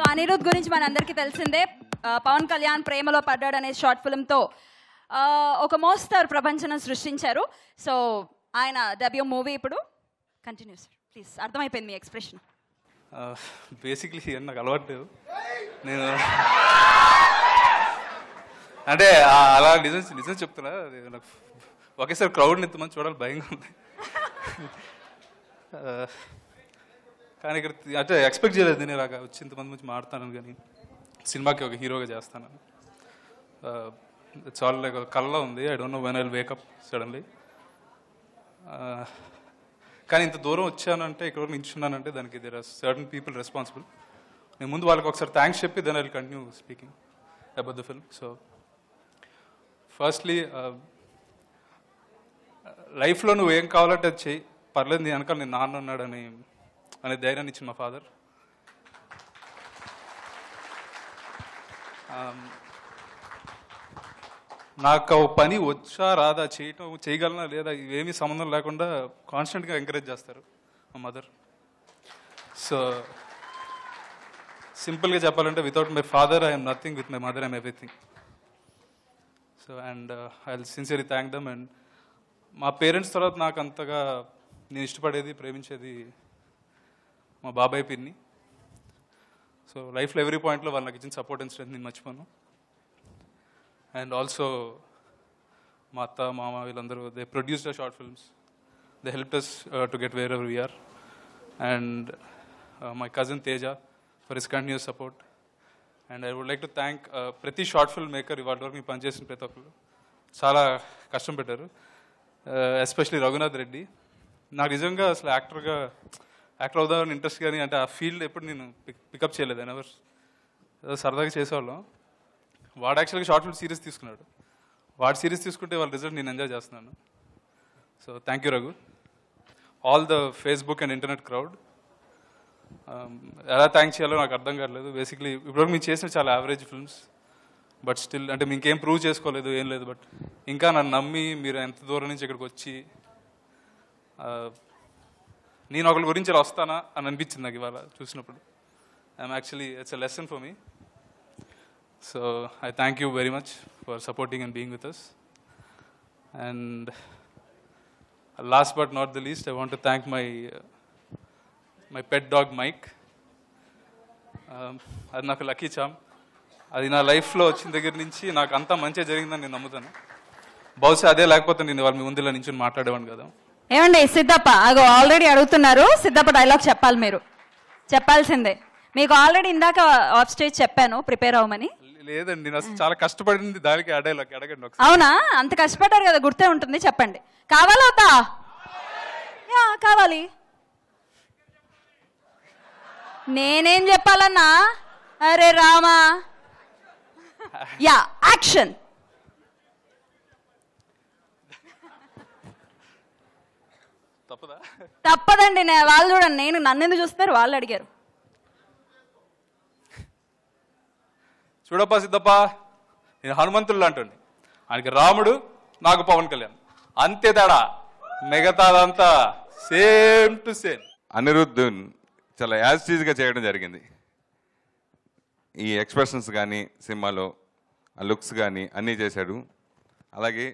So Anirudh గురించి మనందరికీ తెలిసిందే. పవన్ కళ్యాణ్ ప్రేమలో పడ్డాడు అనే షార్ట్ ఫిల్మ్తో ఒక మోస్తరు ప్రపంచం సృష్టించారు. సో ఆయన డెబ్యూ మూవీ ఇప్పుడు కంటిన్యూ సార్ ప్లీజ్. అర్థమైపోయింది మీ ఎక్స్ప్రెషన్. బేసిక్లీ నాకు అలవాటు నేను అంటే అలా నిజం చెప్తున్నా. నాకు ఒకేసారి క్రౌడ్ని ఎంతమంది చూడాలి భయంగా ఉంది. కానీ ఇక్కడ అంటే ఎక్స్పెక్ట్ చేయలేదు నేను ఇలాగా వచ్చి ఇంతమంది మంచి మాడతానని, కానీ సినిమాకి ఒక హీరోగా చేస్తాను. ఇట్స్ ఆల్ లైక్ కళ్ళలో ఉంది. I don't know when I will wake up suddenly. కానీ ఇంత దూరం వచ్చానంటే, ఇక్కడ వరకు నించున్నానంటే దానికి there are certain people responsible. నేను ముందు వాళ్ళకి ఒకసారి థ్యాంక్స్ చెప్పి then I will continue speaking about the film. So firstly లైఫ్లో నువ్వు ఏం కావాలంటే అది చెయ్యి, పర్లేదు నీ వెనకాల నేను నాన్న ఉన్నాడని అనే ధైర్యాన్ని ఇచ్చిన మా ఫాదర్. నాకు పని వచ్చా రాదా, చేయగలనా లేదా ఇవేమీ సంబంధం లేకుండా కాన్స్టెంట్గా ఎంకరేజ్ చేస్తారు మా మదర్. సో సింపుల్గా చెప్పాలంటే without my father I'm nothing, with my mother I'm everything. So and I will sincerely thank dum. And మా పేరెంట్స్ తర్వాత నాకు అంతగా నేను ఇష్టపడేది ప్రేమించేది మా బాబాయ్ పిన్ని. సో లైఫ్లో ఎవ్రీ పాయింట్లో వాళ్ళు నాకు ఇచ్చిన సపోర్ట్ అండ్ స్ట్రెంత్ నేను మర్చిపోను. అండ్ ఆల్సో మా అత్త మామ వీళ్ళందరూ they produced the short films, they helped us to get wherever we are. And my cousin Teja for his continuous support. And I would like to thank ప్రతి short film maker ఇవాళ వరకు మీరు పనిచేసిన ప్రతి ఒక్కరు చాలా కష్టం పెట్టారు. ఎస్పెషలీ రఘునాథ్ రెడ్డి. నాకు నిజంగా అసలు యాక్టర్ అవుదామని ఇంట్రెస్ట్, కానీ అంటే ఆ ఫీల్డ్ ఎప్పుడు నేను పికప్ చేయలేదు. ఎవరు సరదాగా చేసేవాళ్ళం. వాడు యాక్చువల్గా షార్ట్ ఫిల్మ్ సిరీస్ తీసుకున్నాడు. వాడు సిరీస్ తీసుకుంటే వాళ్ళ రిజల్ట్ నేను ఎంజాయ్ చేస్తున్నాను. So thank you Raghu. All the Facebook and internet crowd. ఎలా థ్యాంక్ చేయాలో నాకు అర్థం కావట్లేదు. బేసిక్లీ ఇప్పటివరకు మీరు చేసిన చాలా యావరేజ్ ఫిల్మ్స్, బట్ స్టిల్ అంటే మీకు ఏం ప్రూవ్ చేసుకోలేదు, ఏం లేదు. బట్ ఇంకా నన్ను నమ్మి మీరు ఎంత దూరం నుంచి ఇక్కడికి వచ్చి నేను ఒకరి గురించి ఇలా వస్తానా అని అనిపించింది నాకు ఇవాళ చూసినప్పుడు. I'm actually it's a lesson for me. So I thank you very much for supporting and being with us. And last but not the least, I want to thank my pet dog Mike. అది నాకు lucky charm. అది నా లైఫ్లో వచ్చిన దగ్గర నుంచి నాకు అంతా మంచిగా జరిగిందని నేను నమ్ముతాను. బహుశా అదే లేకపోతే నేను వాళ్ళ మీ ముందులో నుంచి మాట్లాడేవాడిని కదా. ఏమండి సిద్ధప్ప, అగో ఆల్రెడీ అడుగుతున్నారు. సిద్ధప్ప డైలాగ్ చెప్పాలి, మీరు చెప్పాల్సిందే. మీకు ఆల్రెడీ ఇందాక ఆఫ్ స్టేజ్ చెప్పాను ప్రిపేర్ అవ్వమని. లేదండి, నేను అసలు చాలా కష్టపడింది దానికి. అడగండి. అవునా? అంత కష్టపడ్డారు కదా, గుర్తే ఉంటుంది. చెప్పండి. కావాలా వద్దా? కావాలి. నేనేం చెప్పాలన్నా? అరే రామా. Yeah, action. తప్పదండి. వాళ్ళు చూడండి, నేను నన్ను ఎందుకు చూస్తారు, వాళ్ళు అడిగారు. చూడప్పా సిద్ధప్ప, నేను హనుమంతుడు అంటుండే. ఆయనకి రాముడు, నాకు పవన్ కళ్యాణ్, అంతే తేడా. మిగతాదంతా సేమ్ టు సేమ్. అనిరుద్ధ్ చాలా యాజిటీజ్గా చేయడం జరిగింది. ఈ ఎక్స్ప్రెషన్స్ కానీ సినిమాలో ఆ లుక్స్ కానీ అన్నీ చేశాడు. అలాగే